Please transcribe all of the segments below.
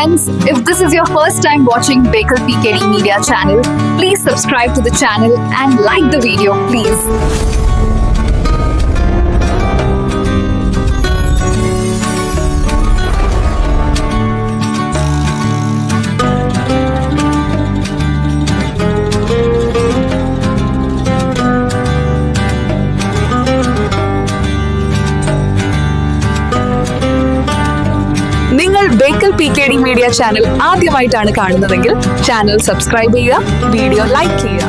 friends, if this is your first time watching Bakel PKD Media channel, please subscribe to the channel and like the video, please. നിങ്ങൾ Bekal PKD media channel ആദ്യമായിട്ടാണ് കാണുന്നതെങ്കിൽ channel subscribe ചെയ്യുക, video like ചെയ്യുക.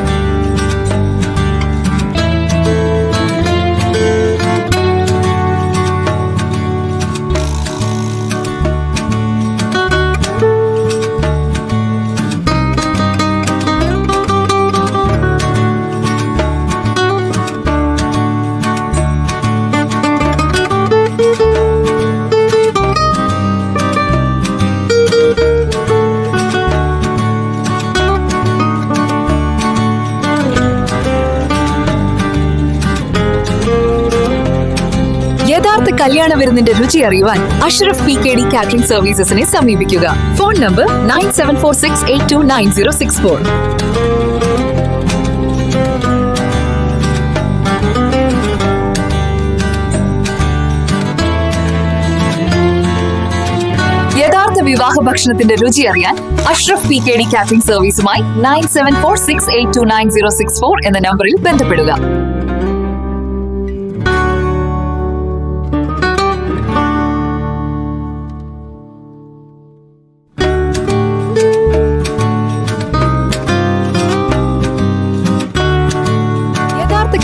യഥാർത്ഥ കല്യാണ വിരുന്നിന്റെ രുചി അറിയുവാൻ Ashraf PKD catering സർവീസസിനെ സമീപിക്കുക. Phone number 9746829064. യഥാർത്ഥ വിവാഹ ഭക്ഷണത്തിന്റെ രുചി അറിയാൻ അഷ്റഫ് PKD കാറ്ററിംഗ് സർവീസുമായി 9746829064 എന്ന നമ്പറിൽ ബന്ധപ്പെടുക.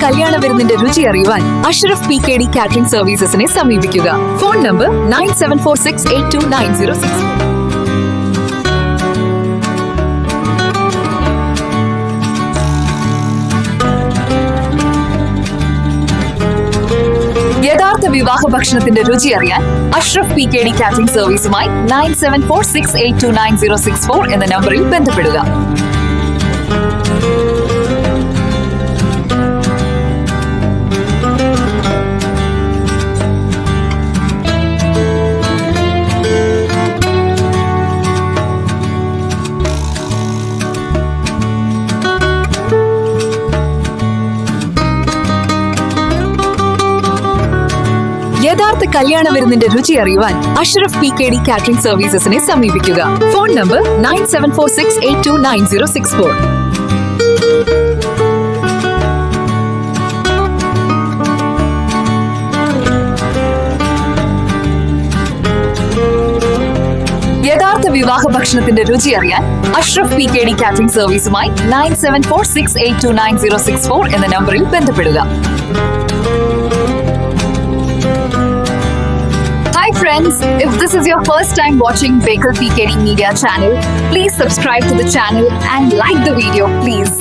കല്യാണ വിരുന്നിന്റെ രുചി അറിയുവാൻ അഷ്റഫ് PKD കാറ്ററിംഗ് സർവീസസിനെ സമീപിക്കുക. Phone number 9746829064. യഥാർത്ഥ വിവാഹ ഭക്ഷണത്തിന്റെ രുചി അറിയാൻ അഷ്റഫ് PKD കാറ്ററിംഗ് സർവീസുമായി 9746829064 എന്ന നമ്പറിൽ ബന്ധപ്പെടുക. യഥാർത്ഥ കല്യാണ വിരുന്നിന്റെ രുചി അറിയുവാൻ അഷ്റഫ് PKD കാറ്ററിംഗ് സർവീസസിനെ സമീപിക്കുക. Phone number 9746829064. യഥാർത്ഥ വിവാഹ ഭക്ഷണത്തിന്റെ രുചി അറിയാൻ അഷ്റഫ് PKD കാറ്ററിംഗ് സർവീസുമായി 9746829064 എന്ന നമ്പറിൽ ബന്ധപ്പെടുക. Hi friends, if this is your first time watching Bakel PKD Media channel, please subscribe to the channel and like the video, please.